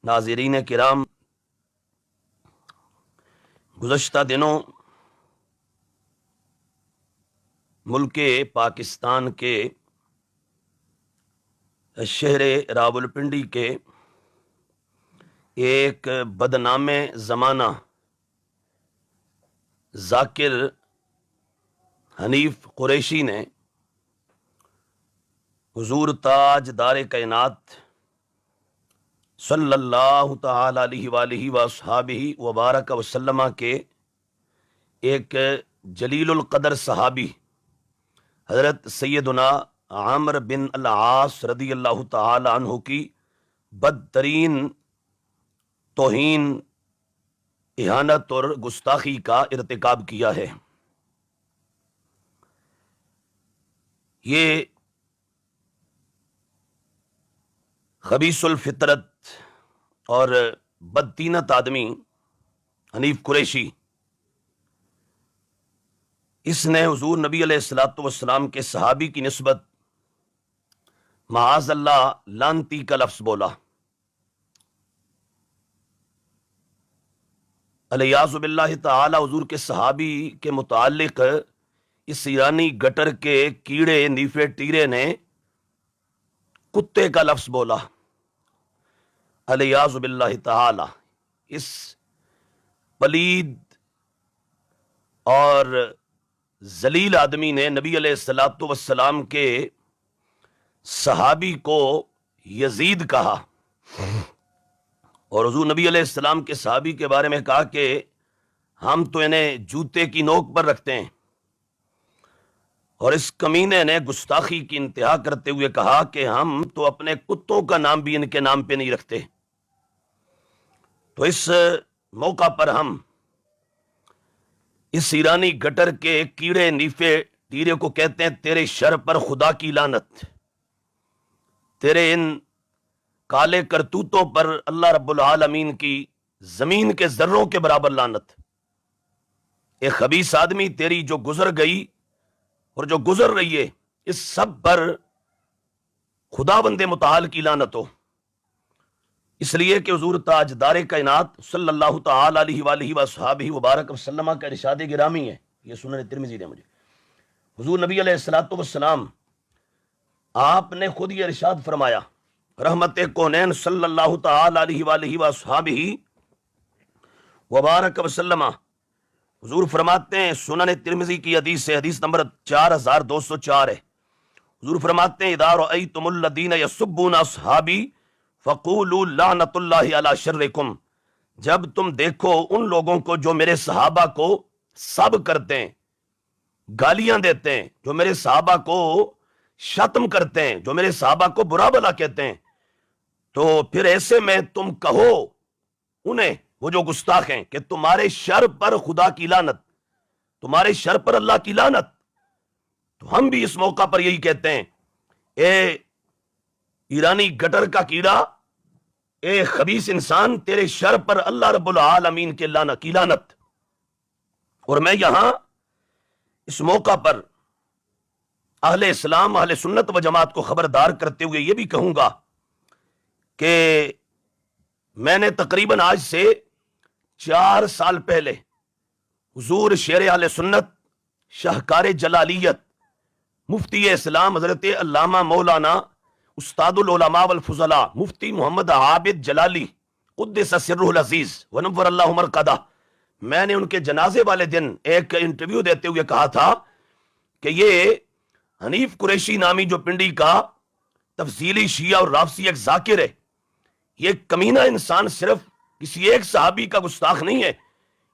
ناظرین کرام، گزشتہ دنوں ملک پاکستان کے شہر راولپنڈی کے ایک بدنام زمانہ ذاکر حنیف قریشی نے حضور تاجدار کائنات صلی اللہ تعالی علیہ وآلہ وصحابہ وبارک وسلم کے ایک جلیل القدر صحابی حضرت سیدنا عامر بن العاص رضی اللہ تعالی عنہ کی بدترین توہین، اہانت اور گستاخی کا ارتکاب کیا ہے۔ یہ خبیث الفطرت اور بدتینت آدمی حنیف قریشی، اس نے حضور نبی علیہ الصلوۃ والسلام کے صحابی کی نسبت معاذ اللہ لعنتی کا لفظ بولا۔ الیاذ باللہ تعالی حضور کے صحابی کے متعلق اس ایرانی گٹر کے کیڑے نیفے ٹیرے نے کتے کا لفظ بولا۔ الیاذ باللہ تعالی اس پلید اور ذلیل آدمی نے نبی علیہ الصلوۃ والسلام کے صحابی کو یزید کہا، اور حضور نبی علیہ السلام کے صحابی کے بارے میں کہا کہ ہم تو انہیں جوتے کی نوک پر رکھتے ہیں، اور اس کمینے نے گستاخی کی انتہا کرتے ہوئے کہا کہ ہم تو اپنے کتوں کا نام بھی ان کے نام پہ نہیں رکھتے۔ تو اس موقع پر ہم اس ایرانی گٹر کے کیڑے نیفے ٹیرے کو کہتے ہیں تیرے شر پر خدا کی لعنت، تیرے ان کالے کرتوتوں پر اللہ رب العالمین کی زمین کے ذروں کے برابر لعنت۔ اے خبیث آدمی، تیری جو گزر گئی اور جو گزر رہی ہے اس سب پر خداوند متعال کی لعنت ہو، اس لیے کہ حضور تاجدار کائنات صلی اللہ تعالی علیہ وآلہ وصحابہ وبارک وسلم کا ارشاد گرامی ہے، یہ سنن ترمذی نے مجھے، حضور نبی علیہ الصلوۃ والسلام آپ نے خود یہ ارشاد فرمایا، رحمت کونین صلی اللہ تعالی علیہ وآلہ وصحابہ وبارک وسلم، حضور فرماتے ہیں، سنن ترمذی کی حدیث ہے، حدیث نمبر 4204 ہے، حضور فرماتے ہیں اذا رأیتم الذین یسبون اصحابی فقولوا لعنت اللہ علی شرکم، جب تم دیکھو ان لوگوں کو جو میرے صحابہ کو سب کرتے ہیں، گالیاں دیتے ہیں، جو میرے صحابہ کو شتم کرتے ہیں، جو میرے صحابہ کو برا بھلا کہتے ہیں، تو پھر ایسے میں تم کہو انہیں، وہ جو گستاخ ہیں، کہ تمہارے شر پر خدا کی لعنت، تمہارے شر پر اللہ کی لعنت۔ تو ہم بھی اس موقع پر یہی کہتے ہیں، اے ایرانی گٹر کا کیڑا، اے خبیث انسان، تیرے شر پر اللہ رب العالمین کی لعنت۔ اور میں یہاں اس موقع پر اہل اسلام، اہل سنت و جماعت کو خبردار کرتے ہوئے یہ بھی کہوں گا کہ میں نے تقریباً آج سے 4 سال پہلے حضور شیر اہل سنت، شاہکار جلالیت، مفتی اسلام حضرت علامہ مولانا استاد العلماء والفضلاء مفتی محمد عابد جلالی قدس سرہ العزیز ونور اللہ مرقدہ، میں نے ان کے جنازے والے دن ایک انٹرویو دیتے ہوئے کہا تھا کہ یہ حنیف قریشی نامی جو پنڈی کا تفضیلی شیعہ اور رافضی ایک ذاکر ہے، یہ کمینہ انسان صرف کسی ایک صحابی کا گستاخ نہیں ہے،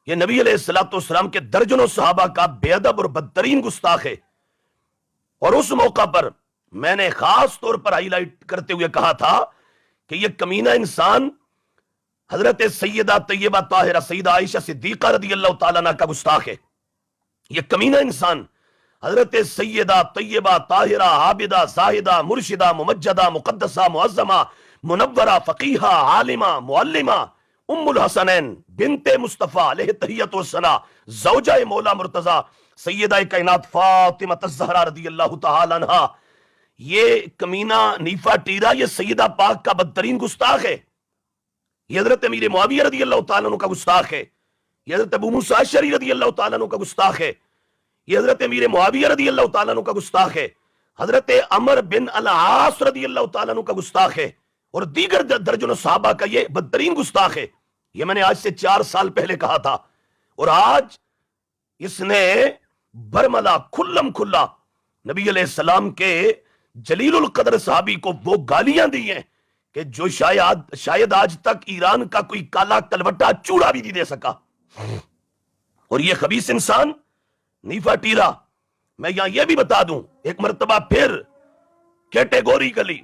یہ نبی علیہ الصلوۃ والسلام کے درجنوں صحابہ کا بے ادب اور بدترین گستاخ ہے۔ اور اس موقع پر میں نے خاص طور پر ہائی لائٹ کرتے ہوئے کہا تھا کہ یہ کمینہ انسان حضرت سیدہ طیبہ طاہرہ سیدہ عائشہ صدیقہ رضی اللہ تعالیٰ عنہ کا گستاخ ہے۔ یہ کمینہ انسان حضرت سیدہ طیبہ طاہرہ عابدہ زاہدہ مرشدہ ممجدہ مقدسہ معظمہ منورہ فقیہہ عالمہ معلمہ ام الحسنین بنت مصطفیٰ علیہ تحیت و ثنا زوجہ مولا مرتضی سیدہ کائنات فاطمہ الزہرا رضی اللہ تعالی عنہا، یہ کمینہ نیفا ٹیرا، یہ سیدہ پاک کا بدترین گستاخ ہے۔ یہ حضرت امیر معاویہ رضی اللہ تعالیٰ عنہ کا گستاخ ہے، یہ حضرت ابو موسیٰ اشعری رضی اللہ تعالیٰ عنہ کا گستاخ ہے، یہ حضرت امیر معاویہ رضی اللہ تعالیٰ عنہ کا گستاخ ہے، حضرت عمر بن العاص رضی اللہ تعالیٰ عنہ کا گستاخ ہے، اور دیگر درجنوں صحابہ کا یہ بدترین گستاخ ہے۔ یہ میں نے آج سے 4 سال پہلے کہا تھا، اور آج اس نے برملا کھلم کھلا نبی علیہ السلام کے جلیل القدر صحابی کو وہ گالیاں دی ہیں کہ جو شاید آج تک ایران کا کوئی کالا کلوٹا چوڑا بھی نہیں دے سکا۔ اور یہ خبیث انسان نیفا ٹیرا، میں یہاں یہ بھی بتا دوں ایک مرتبہ پھر کیٹیگوریکلی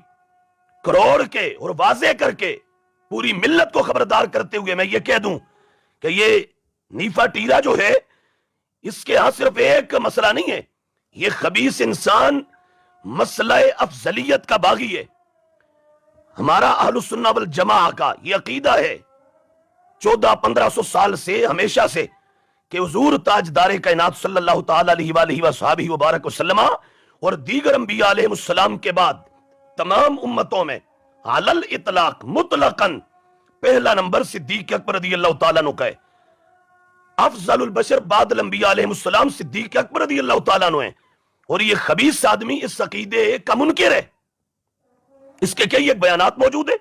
کروڑ کے اور واضح کر کے پوری ملت کو خبردار کرتے ہوئے میں یہ کہہ دوں کہ یہ نیفا ٹیرا جو ہے، اس کے ہاں صرف ایک مسئلہ نہیں ہے، یہ خبیث انسان مسئلہ افضلیت کا باغی ہے۔ ہمارا اہل السنہ والجماعہ کا یہ عقیدہ ہے 1400-1500 سال سے، ہمیشہ سے، کہ حضور تاجدار کائنات صلی اللہ تعالی علیہ وآلہ وصحبہ وبارک وسلم اور دیگر انبیاء علیہ السلام کے بعد تمام امتوں میں علی الاطلاق مطلقاً پہلا نمبر صدیق اکبر رضی اللہ تعالیٰ عنہ کا ہے۔ افضل البشر بعد الانبیاء علیہ السلام صدیق اکبر رضی اللہ تعالیٰ عنہ ہیں، اور یہ خبیث آدمی اس عقیدے کا منکر ہے۔ اس کے کئی ایک بیانات موجود ہیں،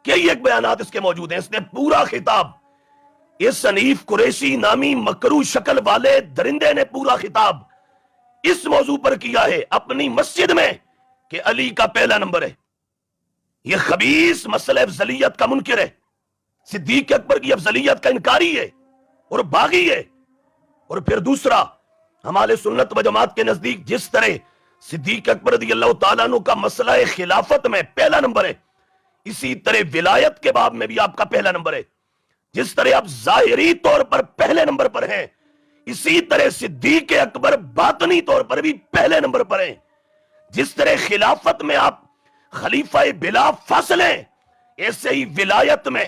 کئی ایک بیانات اس کے موجود ہیں۔ اس نے پورا خطاب، اس حنیف قریشی نامی مکرو شکل والے درندے نے پورا خطاب اس موضوع پر کیا ہے اپنی مسجد میں کہ علی کا پہلا نمبر ہے۔ یہ خبیث مسئلہ افضلیت کا منکر ہے، صدیق اکبر کی افضلیت کا انکاری ہے اور باغی ہے۔ اور پھر دوسرا، ہمارے سنت و جماعت کے نزدیک جس طرح صدیق اکبر رضی اللہ تعالیٰ عنہ کا مسئلہ خلافت میں پہلا نمبر ہے، اسی طرح ولایت کے باب میں بھی آپ کا پہلا نمبر ہے۔ جس طرح آپ ظاہری طور پر پہلے نمبر پر ہیں، اسی طرح صدیق اکبر باطنی طور پر بھی پہلے نمبر پر ہیں۔ جس طرح خلافت میں آپ خلیفہ بلا فاصلہ ہیں، ایسے ہی ولایت میں،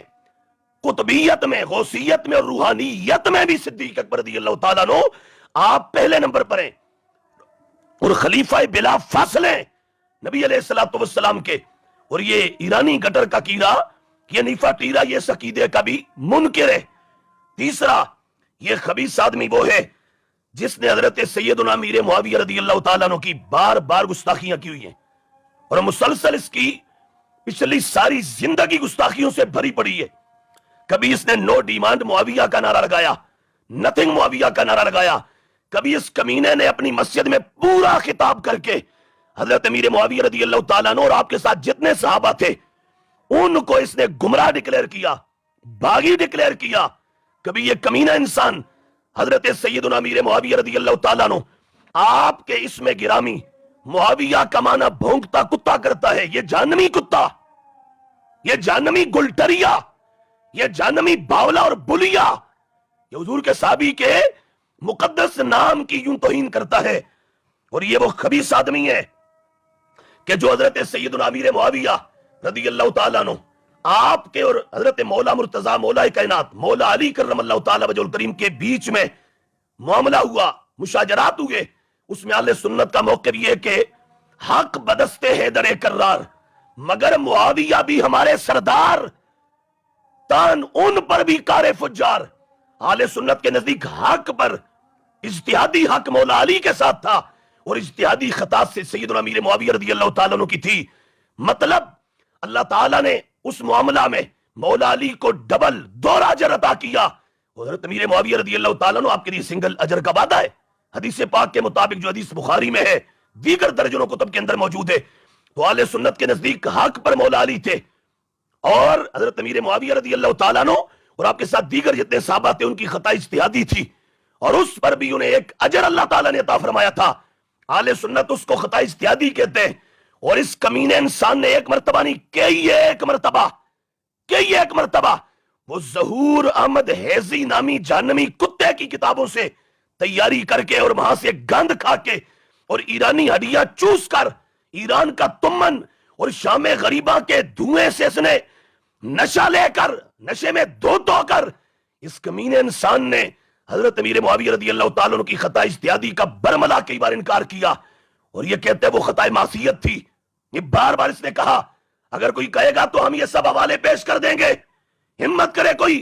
قطبیت میں، غوثیت میں اور روحانیت میں بھی صدیق اکبر رضی اللہ تعالیٰ عنہ آپ پہلے نمبر پر ہیں، اور خلیفہ بلا فاصلہ ہیں نبی علیہ السلام کے۔ اور یہ ایرانی گٹر کا کیڑا، یہ نیفا ٹیرا، یہ اس عقیدے کا بھی منکر ہے۔ تیسرا، یہ خبیث آدمی وہ ہے جس نے حضرت سیدنا امیر معاویہ رضی اللہ تعالیٰ عنہ کی بار بار گستاخیاں کی ہوئی ہیں، اور مسلسل اس کی پچھلی ساری زندگی گستاخیوں سے بھری پڑی ہے۔ کبھی اس نے نو ڈیمانڈ معاویہ کا نعرہ لگایا، نتھنگ معاویہ کا نعرہ لگایا۔ کبھی اس کمینے نے اپنی مسجد میں پورا خطاب کر کے حضرت امیر معاویہ رضی اللہ تعالیٰ عنہ اور آپ کے ساتھ جتنے صحابہ تھے ان کو اس نے گمراہ ڈکلیئر کیا، باغی ڈکلیئر کیا۔ کبھی یہ کمینہ انسان حضرت سیدنا امیر معاویہ رضی اللہ تعالیٰ عنہ آپ کے اسم گرامی معاویہ کا معنی بھونکتا کتا کرتا ہے، یہ جہنمی کتا، یہ جہنمی گلٹریا، یہ جہنمی باولا اور بلیا، یہ حضور کے صحابی کے مقدس نام کی یوں توہین کرتا ہے۔ اور یہ وہ خبیث آدمی ہے کہ جو حضرت سیدنا امیر معاویہ رضی اللہ تعالیٰ عنہ آپ کے اور حضرت مولا مرتضی مولا کائنات مولا علی کرم اللہ تعالیٰ وجہ الکریم کے بیچ میں معاملہ ہوا، مشاجرات ہوئے، اس میں اہل سنت کا موقف یہ کہ حق بدستے حیدر کرار، مگر معاویہ بھی ہمارے سردار، تان ان پر بھی کار فجار۔ اہل سنت کے نزدیک حق پر اجتہادی حق مولا علی کے ساتھ تھا، اور اجتہادی خطا سے سیدنا امیر معاویہ رضی اللہ تعالیٰ عنہ کی تھی۔ مطلب اللہ تعالیٰ نے اس معاملہ میں مولا علی کو ڈبل دور اجر عطا کیا، حضرت امیر معاویہ رضی اللہ تعالیٰ عنہ آپ کے لیے سنگل اجر کا وعدہ ہے۔ حدیث پاک کے مطابق جو حدیث بخاری میں ہے، دیگر درجنوں کتب کے اندر موجود ہے، تو اہل سنت کے نزدیک حق پر مولا علی تھے، اور حضرت امیر معاویہ رضی اللہ تعالیٰ عنہ اور آپ کے ساتھ دیگر جتنے صحابہ تھے ان کی خطا اجتہادی تھی، اور اس پر بھی انہیں ایک اجر اللہ تعالیٰ نے عطا فرمایا تھا۔ اہل سنت اس کو خطا اجتہادی کہتے ہیں، اور اس کمینے انسان نے ایک مرتبہ نہیں، کئی ایک مرتبہ وہ ظہور احمد حیزی نامی جہنمی کتے کی کتابوں سے تیاری کر کے اور وہاں سے گند کھا کے اور ایرانی ہڈیاں چوس کر ایران کا تمن اور شام غریبہ کے دھوئیں سے اس نے نشہ لے کر، نشے میں دھو کر اس کمینے انسان نے حضرت امیر معاویہ رضی اللہ تعالیٰ عنہ کی خطا اجتہادی کا برملا کئی بار انکار کیا، اور یہ کہتے وہ خطا معصیت تھی۔ یہ بار بار اس نے کہا اگر کوئی کہے گا تو ہم یہ سب حوالے پیش کر دیں گے، ہمت کرے کوئی،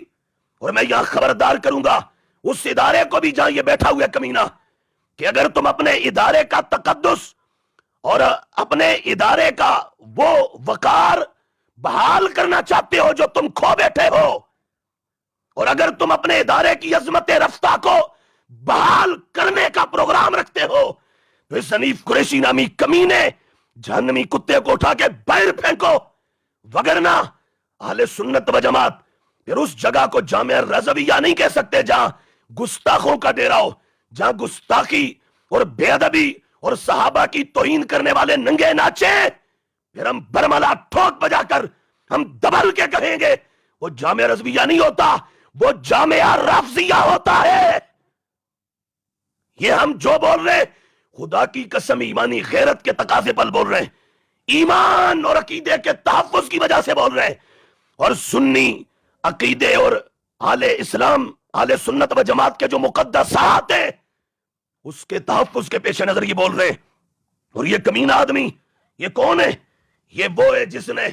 اور میں یہاں خبردار کروں گا اس ادارے کو بھی جہاں یہ بیٹھا ہوا ہے کمینہ، کہ اگر تم اپنے ادارے کا تقدس اور اپنے ادارے کا وہ وقار بحال کرنا چاہتے ہو جو تم کھو بیٹھے ہو، اور اگر تم اپنے ادارے کی عظمت رفتہ کو بحال کرنے کا پروگرام رکھتے ہو تو اس حنیف قریشی نامی کمینے جہنمی کتے کو اٹھا کے باہر پھینکو، وگرنہ اہل سنت و جماعت پھر اس جگہ کو جامعہ رضویہ نہیں کہہ سکتے جہاں گستاخوں کا ڈیرا ہو، جہاں گستاخی اور بے ادبی اور صحابہ کی توہین کرنے والے ننگے ناچے، پھر ہم برملا ٹھوک بجا کر ہم دبل کے کہیں گے وہ جامعہ رضویہ نہیں ہوتا، وہ جامعہ رافضیہ ہوتا ہے۔ یہ ہم جو بول رہے خدا کی قسم ایمانی غیرت کے تقاضے پر بول رہے ہیں، ایمان اور عقیدے کے تحفظ کی وجہ سے بول رہے ہیں، اور سنی عقیدے اور اہل اسلام اہل سنت و جماعت کے جو مقدسات ہیں اس کے تحفظ کے پیش نظر یہ بول رہے ہیں۔ اور یہ کمینہ آدمی یہ کون ہے؟ یہ وہ ہے جس نے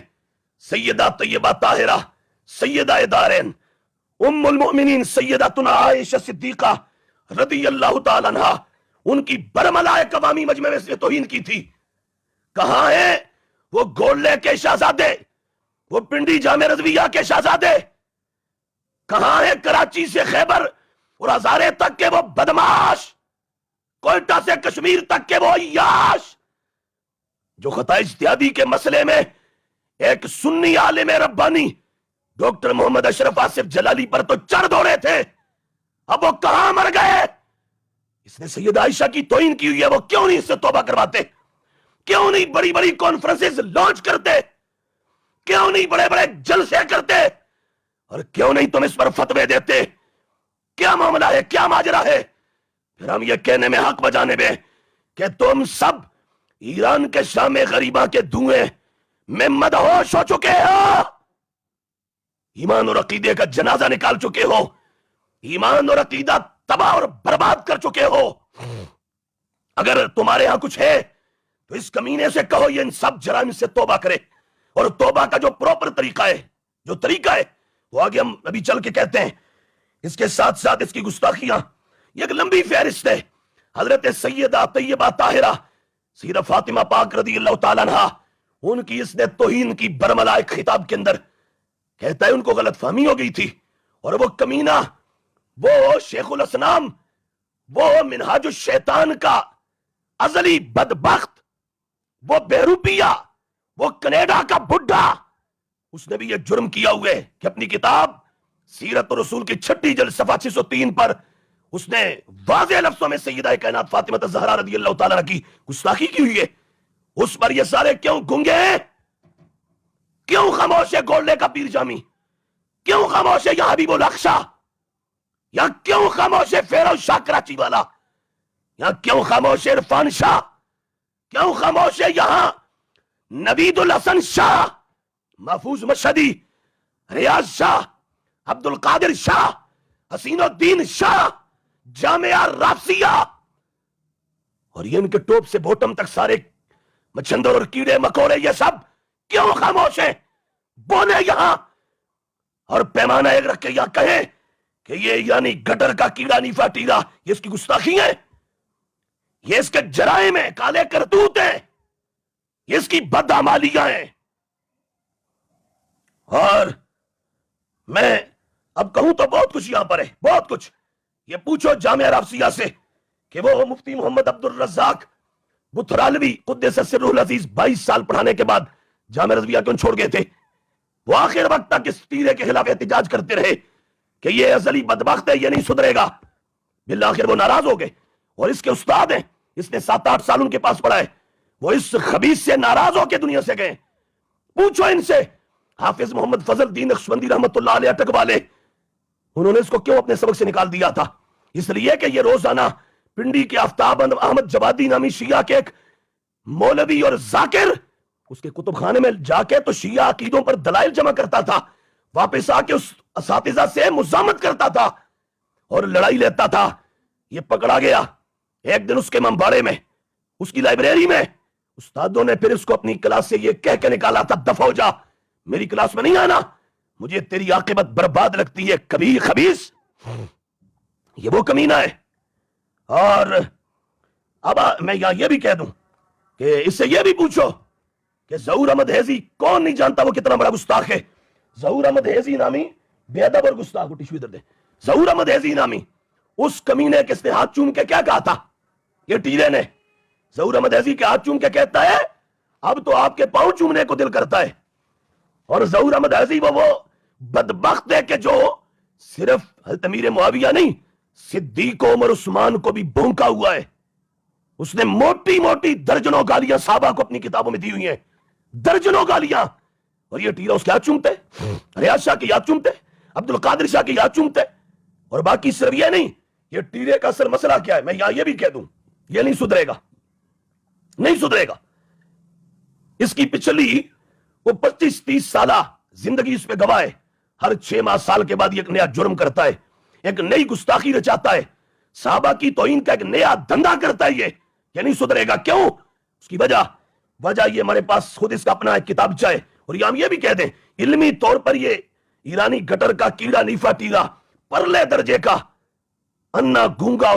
سیدہ طیبہ طاہرہ سیدہ دارین ام المؤمنین سیدتنا عائشہ صدیقہ رضی اللہ تعالیٰ عنہ ان کی برملا عوامی مجمع میں سے توہین کی تھی۔ کہاں ہیں وہ گولڑے کے شہزادے، وہ پنڈی جامع رضویہ کے شہزادے؟ کہاں ہیں کراچی سے خیبر اور ہزارے تک کے وہ بدماش، کوئٹہ سے کشمیر تک کے وہ عیاش جو خطا اجتہادی کے مسئلے میں ایک سنی عالم ربانی ڈاکٹر محمد اشرف آصف جلالی پر تو چڑھ دوڑے تھے، اب وہ کہاں مر گئے؟ اس نے سید عائشہ کی توہین کی ہوئی ہے، وہ کیوں نہیں اس سے توبہ کرواتے؟ کیوں نہیں بڑی بڑی کانفرنسز لانچ کرتے؟ کیوں نہیں بڑے بڑے جلسے کرتے؟ اور کیوں نہیں تم اس پر فتوے دیتے؟ کیا معاملہ ہے؟ کیا ماجرا ہے؟ پھر ہم یہ کہنے میں حق بجانے میں کہ تم سب ایران کے شام غریبہ کے دھوئیں میں مدہوش ہو چکے ہو، ایمان اور عقیدے کا جنازہ نکال چکے ہو، ایمان اور عقیدہ تباہ اور برباد کر چکے ہو۔ اگر تمہارے ہاں کچھ ہے تو اس کمینے سے کہو یہ ان سب جرائم سے توبہ کرے، اور توبہ کا جو پراپر طریقہ ہے، جو طریقہ ہے وہ آگے ہم ابھی چل کے کہتے ہیں۔ اس کے ساتھ ساتھ اس کی گستاخیاں یہ ایک لمبی فہرست ہے۔ حضرت سیدہ طیبہ طاہرہ سیدہ فاطمہ پاک رضی اللہ تعالیٰ عنہ ان کی اس نے توہین کی برملا ایک خطاب کے اندر کہتا ہے ان کو غلط فہمی ہو گئی تھی، اور وہ کمینہ، وہ شیخ الاسلام، وہ منہاج الشیطان کا ازلی بدبخت، وہ بیروپیہ، وہ کینیڈا کا بڈھا، اس نے بھی یہ جرم کیا ہوئے کہ اپنی کتاب سیرت الرسول کی 6 جلد صفحہ 603 پر اس نے واضح لفظوں میں سیدہ کائنات فاطمہ الزہرا رضی اللہ تعالیٰ عنہ کی گستاخی کی ہوئی ہے۔ اس پر یہ سارے کیوں گنگے ہیں؟ کیوں خاموش ہے گولڈے کا پیر جامی؟ کیوں خاموش ہے یہاں حبیب الحق شاہ؟ یا کیوں خاموش ہے فیروز شاہ کراچی والا؟ یا کیوں خاموش ہے عرفان شاہ؟ کیوں خاموش ہے یہاں نوید الحسن شاہ، محفوظ مشہدی، ریاض شاہ، عبد القادر شاہ، حسین الدین شاہ، جامعہ رافضیہ؟ اور یہ ان کے ٹوپ سے بوٹم تک سارے مچھندر اور کیڑے مکوڑے یہ سب کیوں خاموش ہیں؟ بولے یہاں، اور پیمانہ ایک رکھ کے یا کہیں کہ یہ یعنی گٹر کا کیڑا نیفا ٹیڑا، یہ اس کی گستاخی ہے، یہ اس کے جرائم ہیں، کالے کرتوت ہیں، یہ اس کی بدعمالیاں ہیں۔ اور میں اب کہوں تو بہت کچھ یہاں پر ہے، بہت کچھ۔ یہ پوچھو جامعہ رافضیہ سے کہ وہ مفتی محمد عبد الرزاق بطرالوی قدس سرہ العزیز 22 سال پڑھانے کے بعد جامعہ رضویہ کیوں چھوڑ گئے تھے؟ وہ آخر وقت تک اس تیرے کے خلاف احتجاج کرتے رہے کہ یہ ازلی بدبخت ہے، یہ نہیں سدھرے گا۔ بالآخر وہ ناراض ہو گئے، اور اس کے استاد ہیں، اس نے 7-8 سال ان کے پاس پڑھا ہے، وہ اس خبیث سے ناراض ہو کے دنیا سے گئے۔ پوچھو ان سے، حافظ محمد فضل الدین نقشبندی رحمت اللہ علیہ اٹک والے، انہوں نے اس کو کیوں اپنے سبق سے نکال دیا تھا؟ اس لیے کہ یہ روزانہ پنڈی کے آفتاب احمد جوادی نامی شیعہ کے ایک مولوی اور ذاکر اس کے کتب خانے میں جا کے تو شیعہ عقیدوں پر دلائل جمع کرتا تھا، واپس آ کے اس اساتذہ سے مزاحمت کرتا تھا اور لڑائی لیتا تھا۔ یہ پکڑا گیا ایک دن اس کے ممباڑے میں، اس کی لائبریری میں، استادوں نے پھر اس کو اپنی کلاس سے یہ کہہ کے نکالا تھا، دفع ہو جا، میری کلاس میں نہیں آنا، مجھے تیری عاقبت برباد لگتی ہے کبھی خبیث. یہ وہ کمینہ ہے. اور اب میں یہاں یہ بھی کہہ دوں کہ اس سے یہ بھی پوچھو کہ ظہور احمد حیزی کون نہیں جانتا وہ کتنا بڑا گستاخ ہے. ظہور احمد حیزی نامی بے ادب اور گستاخ کو ٹشو ادھر دے. ظہور احمد حیزی نامی اس کمینے کس نے ہاتھ چوم کے کیا کہا تھا؟ یہ ٹیرے نے ظہور احمد حیزی کے ہاتھ چوم کے کہتا ہے اب تو آپ کے پاؤں چومنے کو دل کرتا ہے. اور ظہور احمد حیزی وہ بدبخت ہے کہ جو صرف حضرت امیر معاویہ نہیں صدیق عمر عثمان کو بھی بھونکا ہوا ہے. اس نے موٹی موٹی درجنوں گالیاں صحابہ کو اپنی کتابوں میں دی ہوئی ہیں, درجنوں گالیاں. اور یہ ٹیرا اس کے ہاتھ چومتے, ریاض شاہ کی یاد چومتے, عبد القادر شاہ کی یاد چومتے. اور باقی صرف یہ نہیں, یہ ٹیرے کا اصل مسئلہ کیا ہے میں یہاں یہ بھی کہہ دوں, یہ نہیں سدھرے گا, نہیں سدھرے گا. اس کی پچھلی وہ 25-30 سالہ زندگی اس پہ گواہ ہے. ہر 6 ماہ سال کے بعد یہ ایک نیا جرم کرتا ہے, ایک نئی گستاخی رچاتا ہے, صحابہ کی توہین کا ایک نیا دھندا کرتا ہے. یہ نہیں سدھرے گا. کیوں؟ اس کی وجہ یہ ہمارے پاس خود اس کا اپنا ایک کتابچہ ہے. اور یہ ہم یہ بھی کہہ دیں علمی طور پر یہ ایرانی گٹر کا کیڑا نیفا ٹیرا پرلے درجے کا اندھا گونگا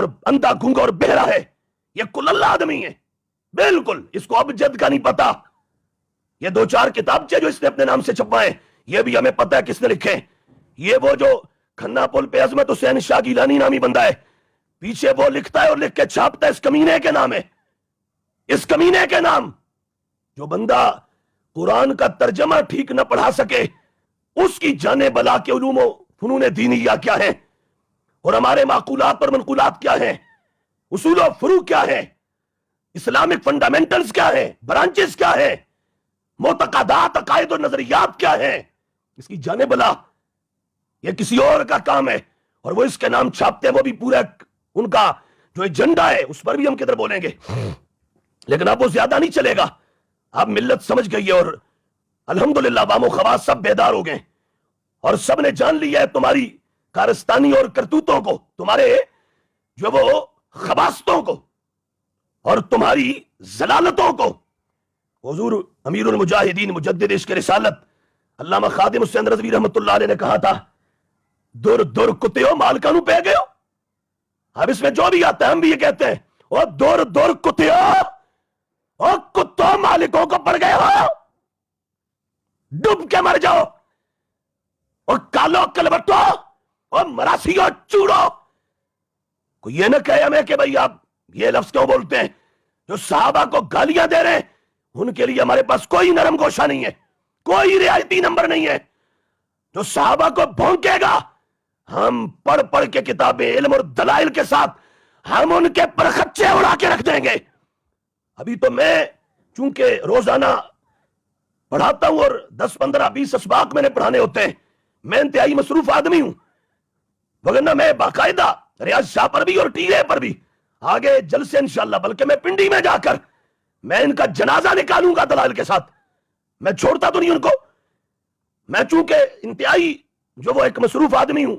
اور بہرا ہے. یہ کل اللہ آدمی ہے بالکل. اس کو ابجد کا نہیں پتا. یہ 2-4 کتابچے جو اس نے اپنے نام سے چھپائے یہ بھی ہمیں پتا ہے کس نے لکھے. یہ وہ جو کھنا پل پہ عظمت حسین شاہ گیلانی نامی بندہ ہے, پیچھے وہ لکھتا ہے اور لکھ کے چھاپتا ہے اس کمینے کے نام ہے. اس کمینے کے نام جو بندہ قرآن کا ترجمہ ٹھیک نہ پڑھا سکے اس کی جانے بلا کے علوم و فنون دینیہ کیا ہیں, اور ہمارے معقولات اور منقولات کیا ہیں, اصول و فروع کیا ہیں, اسلامک فنڈامنٹلز کیا ہیں, برانچز کیا ہیں, معتقدات عقائد اور نظریات کیا ہیں, اس کی جانے بلا. یہ کسی اور کا کام ہے اور وہ اس کے نام چھاپتے ہیں. وہ بھی پورا ان کا جو ایجنڈا ہے اس پر بھی ہم کدھر بولیں گے, لیکن اب وہ زیادہ نہیں چلے گا. اب ملت سمجھ گئی ہے اور الحمدللہ عوام و خواص سب بیدار ہو گئے اور سب نے جان لیا ہے تمہاری کارستانی اور کرتوتوں کو, تمہارے جو وہ خباستوں کو اور تمہاری زلالتوں کو. حضور امیر المجاہدین مجدد عشق رسالت علامہ خادم حسین رضوی رحمت اللہ علیہ نے کہا تھا دور دور کتےو مالکانو پہ گئے ہو. اب اس میں جو بھی آتا ہے ہم بھی یہ کہتے ہیں اور دور دور کتےو اور کتوں مالکوں کو پڑ گئے ہو, ڈب کے مر جاؤ. اور کالو کلبٹو اور مراسیو چوڑو. کوئی یہ نہ کہے ہمیں کہ بھئی آپ یہ لفظ کیوں بولتے ہیں. جو صحابہ کو گالیاں دے رہے ہیں ان کے لیے ہمارے پاس کوئی نرم گوشہ نہیں ہے, کوئی رعایتی نمبر نہیں ہے. جو صحابہ کو بھونکے گا ہم پڑھ پڑھ کے کتابیں علم اور دلائل کے ساتھ ہم ان کے پرخچے اڑا کے رکھ دیں گے. ابھی تو میں چونکہ روزانہ پڑھاتا ہوں اور 10-15-20 اسباق میں نے پڑھانے ہوتے ہیں, میں انتہائی مصروف آدمی ہوں, وگرنہ میں باقاعدہ ریاض شاہ پر بھی اور ٹیرے پر بھی آگے جلسے انشاءاللہ, بلکہ میں پنڈی میں جا کر میں ان کا جنازہ نکالوں گا دلائل کے ساتھ. میں چھوڑتا تو نہیں ان کو. میں چونکہ انتہائی جو وہ ایک مصروف آدمی ہوں,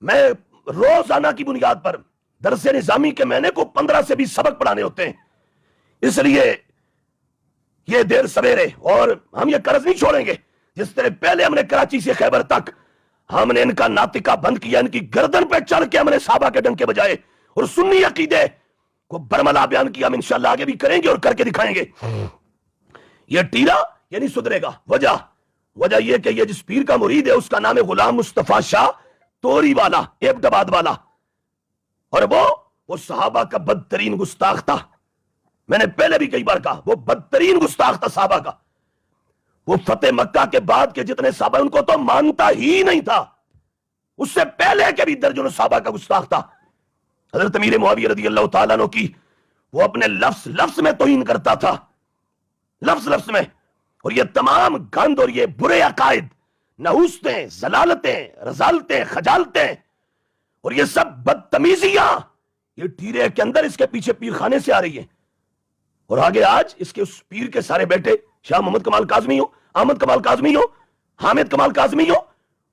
میں روزانہ کی بنیاد پر درس نظامی کے مہینے کو 15 سے 20 سبق پڑھانے ہوتے ہیں. اس لیے یہ دیر سویرے اور ہم یہ قرض نہیں چھوڑیں گے. جس طرح پہلے ہم نے کراچی سے خیبر تک ہم نے ان کا ناطقہ بند کیا, ان کی گردن پہ چڑھ کے ہم نے صحابہ کے ڈنکے بجائے اور سنی عقیدے کو برملا بیان کیا. ہم انشاءاللہ آگے بھی کریں گے اور کر کے دکھائیں گے. یہ ٹیرا یہ نہیں سدھرے گا. وجہ یہ کہ یہ جس پیر کا مرید ہے اس کا نام ہے غلام مصطفیٰ شاہ توری والا, ایبٹ آباد والا, اور وہ صحابہ کا بدترین گستاخ تھا. میں نے پہلے بھی کئی بار کہا وہ بدترین گستاخ تھا صحابہ کا. وہ فتح مکہ کے بعد کے جتنے صحابہ ان کو تو مانتا ہی نہیں تھا. اس سے پہلے کے بھی درجنوں صحابہ کا گستاخ تھا. حضرت امیر معاویہ رضی اللہ تعالیٰ عنہ کی وہ اپنے لفظ میں توہین کرتا تھا, لفظ میں. اور یہ تمام گند اور یہ برے عقائد, نحوستیں, زلالتیں, رزالتیں, خجالتیں اور یہ سب بدتمیزیاں یہ ٹیرے کے اندر اس کے پیچھے پیر خانے سے آ رہی ہیں. اور آگے آج اس کے اس پیر کے سارے بیٹے شاہ محمد کمال کاظمی ہو, احمد کمال کاظمی ہو, حامد کمال کاظمی ہو,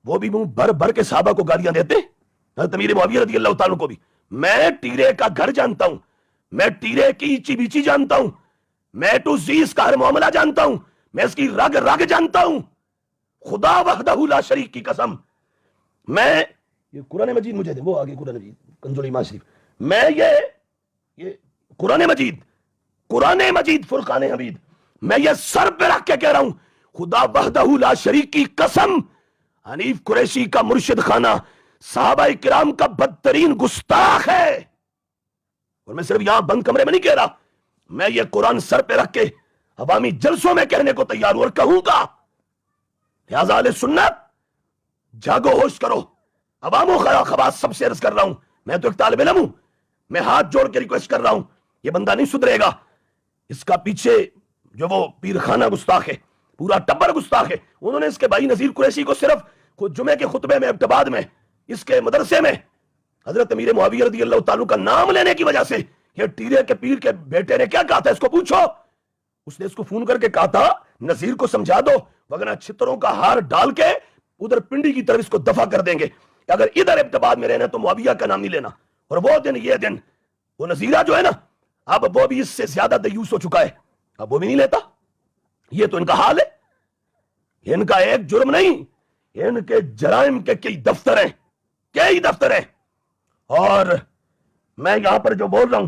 وہ بھی منہ بھر بھر کے صحابہ کو گالیاں دیتے. حضرت امیر معاویہ رضی اللہ تعالیٰ کو بھی. میں ٹیرے کا گھر جانتا ہوں, میں ٹیرے کی ایچی بیچی جانتا ہوں, میں ٹو زی اس کا ہر معاملہ جانتا ہوں, میں اس کی رگ جانتا ہوں. خدا وحدہ لا شریک کی قسم، میں یہ قرآن مجید مجھے دیں، وہ آگے قرآن مجید کنز الایمان شریف، میں یہ قرآن مجید فرقان حمید، میں یہ سر پہ رکھ کے کہہ رہا ہوں، خدا وحدہ لا شریک کی قسم، حنیف قریشی کا مرشد خانہ صحابہ کرام کا بدترین گستاخ ہے۔ اور میں صرف یہاں بند کمرے میں نہیں کہہ رہا، میں یہ قرآن سر پہ رکھ کے عوامی جلسوں میں کہنے کو تیار ہوں اور کہوں گا۔ لہذا اہل سنت جاگو، ہوش کرو، عوام و خواص سب سے عرض کر رہا ہوں، میں تو ایک طالب علم ہوں، میں ہاتھ جوڑ کے ریکویسٹ کر رہا ہوں، یہ بندہ نہیں سدھرے گا، اس کا پیچھے جو وہ پیر خانہ گستاخ ہے، پورا ٹبر گستاخ ہے، انہوں نے اس کے بھائی نذیر قریشی کو صرف جمعے کے خطبے میں ابتباد میں اس کے مدرسے میں حضرت امیر معاویہ رضی اللہ تعالیٰ کا نام لینے کی وجہ سے، یہ ٹیرے کے پیر کے بیٹے نے کیا کہا تھا اس کو پوچھو، اس نے اس کو فون کر کے کہا تھا نذیر کو سمجھا دو وگرنہ چھتروں کا ہار ڈال کے ادھر پنڈی کی طرف اس کو دفع کر دیں گے، اگر ادھر ابتباد میں رہنا تو معاویہ کا نام نہیں لینا۔ اور وہ دن یہ دن، وہ نذیرہ جو ہے نا، اب وہ بھی اس سے زیادہ دیوس ہو چکا ہے، اب وہ بھی نہیں لیتا۔ یہ تو ان کا حال ہے، ان کا ایک جرم نہیں، ان کے جرائم کے کئی دفتر ہیں۔ اور میں یہاں پر جو بول رہا ہوں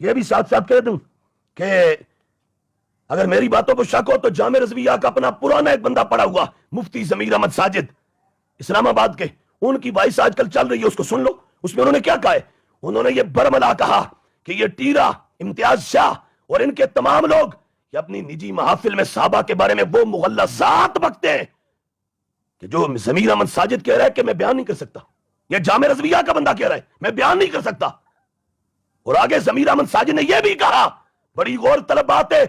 یہ بھی ساتھ ساتھ کہہ دوں کہ اگر میری باتوں کو شک ہو تو جامع رضویہ کا اپنا پرانا ایک بندہ پڑا ہوا مفتی ضمیر احمد ساجد اسلام آباد کے، ان کی وائس آج کل چل رہی ہے، اس کو سن لو، اس میں انہوں نے کیا کہا ہے، انہوں نے یہ برملا کہا کہ یہ ٹیرا، امتیاز شاہ اور ان کے تمام لوگ یہ اپنی نجی محافل میں صحابہ کے بارے میں وہ مغلظات بکتے ہیں کہ جو ضمیر احمد ساجد کہہ رہا ہے کہ میں بیان نہیں کر سکتا، یہ جامع رضویہ کا بندہ کہہ رہا ہے میں بیان نہیں کر سکتا۔ اور آگے ضمیر احمد ساجد نے یہ بھی کہا، بڑی غور طلب بات ہے،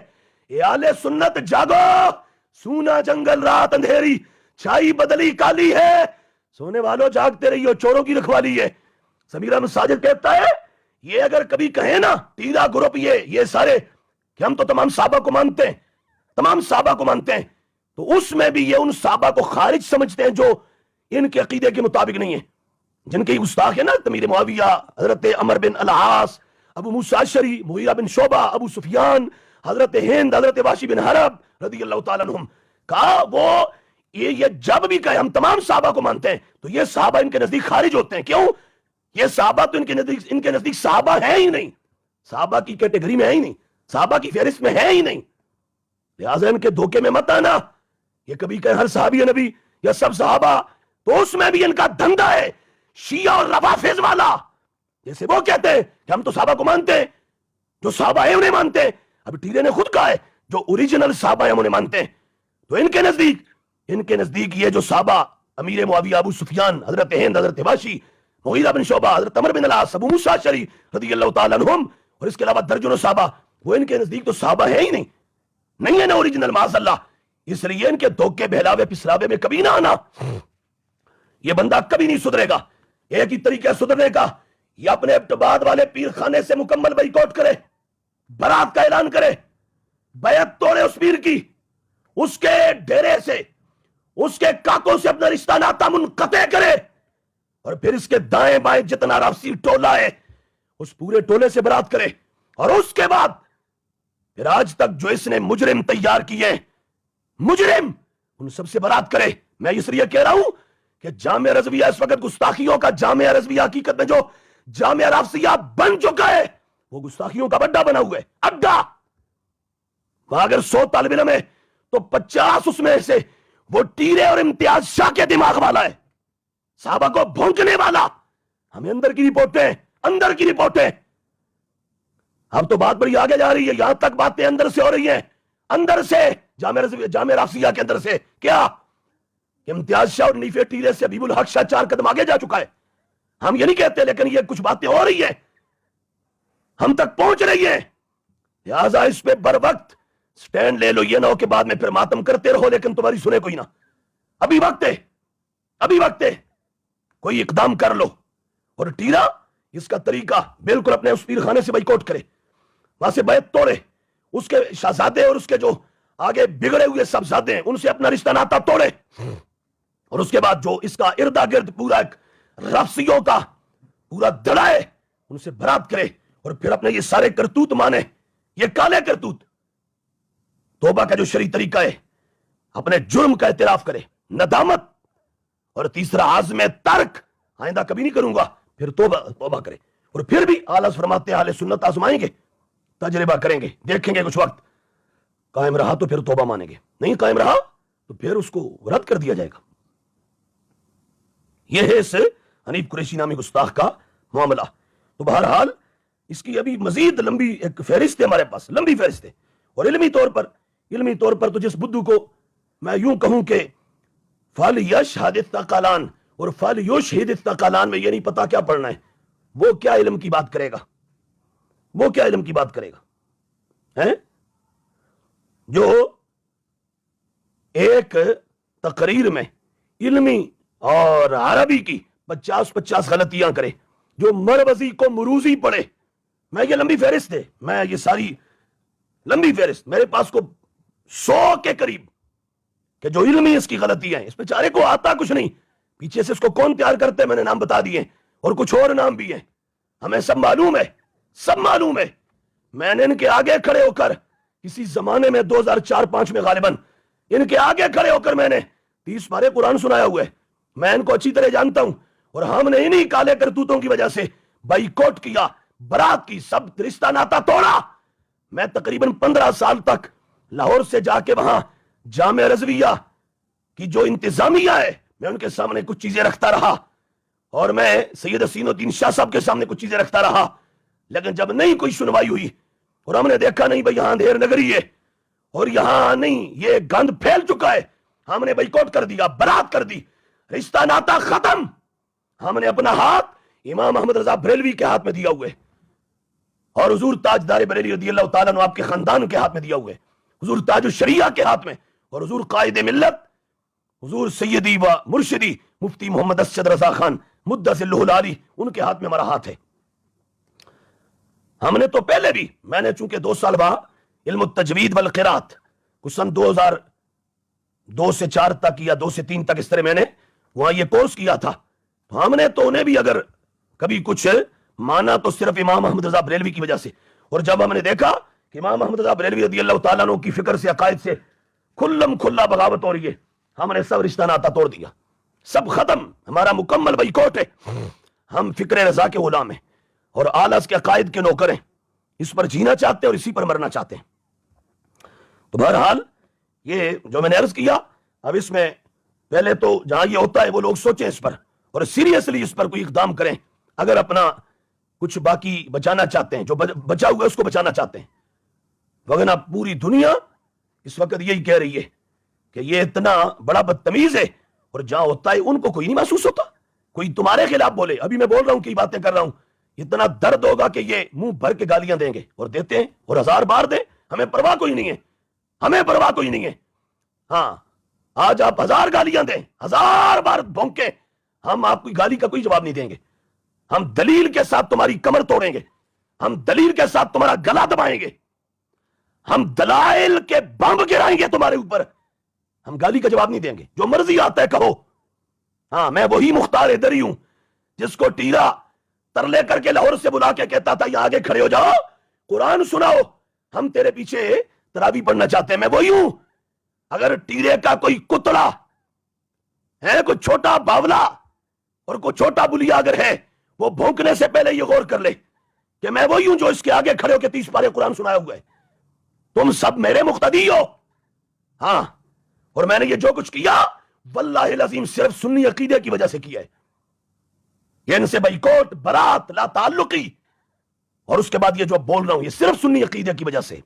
اے اہل سنت جاگو، سونا جنگل رات اندھیری، چھائی بدلی کالی ہے، سونے والوں جاگتے رہی ہو، چوروں کی رکھوالی ہے۔ ضمیر احمد ساجد کہتا ہے یہ اگر کبھی کہیں نا ٹیرا گروپ یہ سارے کہ ہم تو تمام صحابہ کو مانتے ہیں، تو اس میں بھی یہ ان صحابہ کو خارج سمجھتے ہیں جو ان کے عقیدے کے مطابق نہیں ہیں، جن کے گستاخ ہے نا امیر معاویہ، حضرت عمر بن العاص، ابو موسیٰ اشعری، مغیرہ بن شعبہ، ابو سفیان، حضرت ہند، حضرت واشی بن حرب رضی اللہ تعالیٰ عنہم، کہا وہ یہ جب بھی کہے ہم تمام صحابہ کو مانتے ہیں تو یہ صحابہ ان کے نزدیک خارج ہوتے ہیں۔ کیوں؟ یہ صحابہ تو ان کے نزدیک صحابہ ہیں ہی نہیں، صحابہ کی کیٹیگری میں ہے ہی نہیں، صحابہ کی فہرست میں ہے ہی نہیں، لہٰذا ان کے دھوکے میں مت آنا، یہ کبھی کہ ہر صحابی نبی یا سب صحابہ، تو اس میں بھی ان کا دھندا ہے شیعہ اور روافظ والا، جیسے وہ کہتے ہیں کہ ہم تو صحابہ کو مانتے ہیں، جو صحابہ ہیں انہیں مانتے ہیں، اب ٹیرے نے خود کہا ہے جو اوریجنل صحابہ ہیں انہیں مانتے ہیں، تو ان کے نزدیک یہ جو صحابہ امیر معاویہ، ابو سفیان، حضرت ہند، حضرت واشی، مغیرہ بن شعبہ، حضرت عمر بن العاص، ابو موسیٰ اشعری رضی اللہ تعالیٰ عنہم، اور اس کے علاوہ درجنوں صحابہ، وہ ان کے نزدیک تو صحابہ ہیں ہی نہیں ہے نا اوریجنل، معاذ اللہ، اس لیے ان کے دھوکے بہلاوے پسلاوے میں کبھی نہ آنا، یہ بندہ کبھی نہیں سدھرے گا۔ ایک ہی طریقہ سدھرنے کا، یہ اپنے ابتباد والے پیر خانے سے مکمل بائیکاٹ کرے، برات کا اعلان کرے، بیعت توڑے اس پیر کی، اس کے ڈیرے سے، اس کے کاکوں سے اپنا رشتہ ناتا منقطع کرے، اور پھر اس کے دائیں بائیں جتنا رافضی ٹولہ ہے اس پورے ٹولے سے برات کرے، اور اس کے بعد پھر آج تک جو اس نے مجرم تیار کیے، مجرم، ان سب سے برات کرے۔ میں اس لیے کہہ رہا ہوں کہ جامعہ رضویہ اس وقت گستاخیوں کا جامعہ رضویہ حقیقت میں جو جامعہ رافضیہ بن چکا ہے وہ گستاخیوں کا اڈا بنا ہوا ہے، اڈا۔ وہاں اگر 100 طالب علم ہے تو 50 اس میں سے وہ ٹیرے اور امتیاز شاہ کے دماغ والا ہے، صحابہ کو بھونکنے والا۔ ہمیں اندر کی رپورٹیں، اب تو بات بڑی آگے جا رہی ہے، یہاں تک باتیں اندر سے ہو رہی ہیں، اندر سے جامعہ رافضیہ کے اندر سے کیا امتیاز شاہ اور نیفے ٹیرے سے حبیب الحق شاہ 4 قدم آگے جا چکا ہے۔ ہم یہ نہیں کہتے، لیکن یہ کچھ باتیں ہو رہی ہیں، ہم تک پہنچ رہی ہیں، لہذا اس پہ بر وقت سٹینڈ لے لو، یہ نہ ہو کہ بعد میں پھر ماتم کرتے رہو لیکن تمہاری سنے کوئی نہ۔ ابھی وقت ہے، کوئی اقدام کر لو۔ اور ٹیرا اس کا طریقہ بالکل اپنے اس پیر خانے سے بائیکاٹ کرے، وہاں سے بیعت توڑے، اس کے شہزادے اور اس کے جو آگے بگڑے ہوئے سب زادے ہیں ان سے اپنا رشتہ ناتا توڑے، اور اس کے بعد جو اس کا اردا گرد پورا ایک رافضیوں کا پورا دڑا ہے ان سے برات کرے، اور پھر اپنے یہ سارے کرتوت مانے، یہ کالے کرتوت، توبہ کا جو شرعی طریقہ ہے، اپنے جرم کا اعتراف کرے، ندامت، اور تیسرا عزم ترک، آئندہ کبھی نہیں کروں گا، پھر توبہ کرے. اور پھر بھی آلہ فرماتے ہیں اہل سنت آزمائیں گے، تجربہ کریں گے، دیکھیں گے، کچھ وقت قائم رہا تو پھر توبہ مانیں گے، نہیں قائم رہا تو پھر اس کو رد کر دیا جائے گا. یہ ہے اس حنیف قریشی نامی گستاخ کا معاملہ. تو بہرحال اس کی ابھی مزید لمبی ایک فہرست ہے ہمارے پاس، لمبی فہرست ہے. اور علمی طور پر تو جس بدو کو میں یوں کہوں کہ فَلْيَشْهَدِ الثَّقَلَانِ اور فَلْيُشْهِدِ الثَّقَلَانِ میں یہ نہیں پتا کیا پڑھنا ہے، وہ کیا علم کی بات کرے گا، وہ کیا علم کی بات کرے گا، جو ایک تقریر میں علمی اور عربی کی 50 غلطیاں کرے، جو مروزی کو مروزی پڑھے. میں یہ لمبی فہرست ہے، میں یہ ساری لمبی فہرست میرے پاس کو 100 کے قریب کہ جو علمی اس کی غلطی ہیں، اس بیچارے کو آتا کچھ نہیں، پیچھے سے اس کو کون تیار کرتے ہیں میں نے نام بتا دیے، اور کچھ اور نام بھی ہیں، ہمیں سب معلوم ہے، سب معلوم ہے. میں نے ان کے آگے کھڑے ہو کر کسی زمانے میں 2004-05 میں غالباً ان کے آگے کھڑے ہو کر میں نے 30 پارے قرآن سنایا ہوا ہے. میں ان کو اچھی طرح جانتا ہوں، اور ہم نے انہی کالے کرتوتوں کی وجہ سے بائیکاٹ کیا، برات کی، سب رشتہ ناتا توڑا. میں تقریباً 15 سال تک لاہور سے جا کے وہاں جامعہ رضویہ کی جو انتظامیہ ہے میں ان کے سامنے کچھ چیزیں رکھتا رہا، اور میں سید حسین الدین شاہ صاحب کے سامنے کچھ چیزیں رکھتا رہا. لیکن جب نہیں کوئی سنوائی ہوئی اور ہم نے دیکھا نہیں بھئی یہاں اندھیر نگری ہے اور یہاں نہیں، یہ گند پھیل چکا ہے، ہم نے بائیکاٹ کر دیا، برات کر دی، رشتہ ناتا ختم. ہم نے اپنا ہاتھ امام احمد رضا بریلوی کے ہاتھ میں دیا ہوئے، اور حضور تاجدار بریلی رضی اللہ تعالیٰ عنہ آپ کے خاندان کے ہاتھ میں دیا ہوئے، حضور تاج الشریعہ کے ہاتھ میں، اور حضور قائد ملت حضور سیدی و مرشدی مفتی محمد اسد رضا خان مدثر اللہ العالی، ان کے ہاتھ میں ہمارا ہاتھ ہے. ہم نے تو پہلے بھی، میں نے چونکہ 2 سال وہاں علم التجوید والقرات کچھ سن 2002 سے 4 تک یا 2 سے 3 تک اس طرح میں نے وہاں یہ کورس کیا تھا. تو ہم نے تو انہیں بھی اگر کبھی کچھ مانا تو صرف امام احمد رضا بریلوی کی وجہ سے. اور جب ہم نے دیکھا کہ امام احمد رضا بریلوی رضی اللہ تعالیٰ عنہ کی فکر سے، عقائد سے کھلم کھلا بغاوت ہو رہی ہے، ہم نے سب رشتہ ناتا توڑ دیا، سب ختم، ہمارا مکمل بائیکاٹ ہے. ہم فکر رضا کے غلام ہیں اور آلس کے عقائد کے نوکر ہیں، اس پر جینا چاہتے ہیں اور اسی پر مرنا چاہتے ہیں. تو بہرحال یہ جو میں نے عرض کیا، اب اس میں پہلے تو جہاں یہ ہوتا ہے وہ لوگ سوچیں اس پر اور سیریسلی اس پر کوئی اقدام کریں، اگر اپنا کچھ باقی بچانا چاہتے ہیں، جو بچا ہوا ہے اس کو بچانا چاہتے ہیں. وگرنہ پوری دنیا اس وقت یہی کہہ رہی ہے کہ یہ اتنا بڑا بدتمیز ہے، اور جہاں ہوتا ہے ان کو کوئی نہیں محسوس ہوتا. کوئی تمہارے خلاف بولے، ابھی میں بول رہا ہوں، کئی باتیں کر رہا ہوں، اتنا درد ہوگا کہ یہ منہ بھر کے گالیاں دیں گے، اور دیتے ہیں، اور 1000 بار دیں، ہمیں پرواہ کوئی نہیں ہے، ہمیں پرواہ کوئی نہیں ہے. ہاں آج آپ 1000 گالیاں دیں، 1000 بار بھونکیں، ہم آپ کی گالی کا کوئی جواب نہیں دیں گے. ہم دلیل کے ساتھ تمہاری کمر توڑیں گے، ہم دلیل کے ساتھ تمہارا گلا دبائیں گے، ہم دلائل کے بم گرائیں گے تمہارے اوپر، ہم گالی کا جواب نہیں دیں گے. جو مرضی آتا ہے کہو. ہاں میں وہی مختار ادھری ہوں جس کو ٹیرا ترلے کر کے لاہور سے بلا کے کہتا تھا یہاں آگے کھڑے ہو جاؤ، قرآن سناؤ، ہم تیرے پیچھے تراویح پڑھنا چاہتے ہیں. میں وہی ہوں. اگر ٹیرے کا کوئی کتلا ہے، کوئی چھوٹا باولا اور کوئی چھوٹا بلیا اگر ہے، وہ بھونکنے سے پہلے یہ غور کر لے کہ میں وہی ہوں جو اس کے آگے کھڑے ہو کے 30 پارے قرآن سنایا ہوا ہے. تم سب میرے مقتدی ہو. ہاں، اور میں نے یہ جو کچھ کیا واللہ العظیم صرف سنی عقیدے کی وجہ سے کیا ہے. یہ ان سے بائیکاٹ، برات، لا تعلقی، اور اس کے بعد یہ جو بول رہا ہوں یہ صرف سنی عقیدے کی وجہ سے.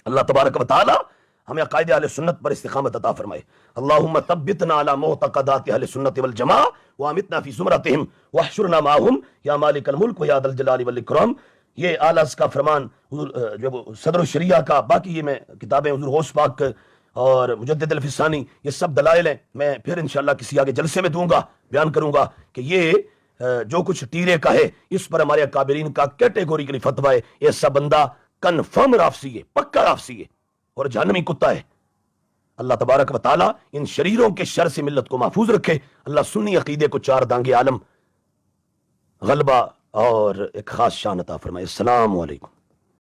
اللہ تبارک و تعالی ہمیں عقائد اہل سنت پر استقامت عطا فرمائے. اللہم ثبتنا علی معتقدات اہل سنت والجماعہ وامتنا فی زمرتہم واحشرنا معہم یا مالک الملک ویا ذا الجلال والاکرام. یہ آلس کا فرمان جو صدر الشریعہ کا، باقی یہ میں کتابیں حضور غوث پاک اور مجدد الفسانی، یہ سب دلائل ہیں. میں پھر انشاءاللہ کسی آگے جلسے میں دوں گا، بیان کروں گا کہ یہ جو کچھ ٹیرے کا ہے اس پر ہمارے اکابرین کا کیٹیگوریکلی فتویٰ ہے. ایسا بندہ کنفرم رافضی ہے، پکا رافضی ہے اور جہنمی کتا ہے. اللہ تبارک و تعالی ان شریروں کے شر سے ملت کو محفوظ رکھے. اللہ سنی عقیدے کو 4 دانگے عالم غلبہ اور ایک خاص شان عطا فرمائے. السلام علیکم.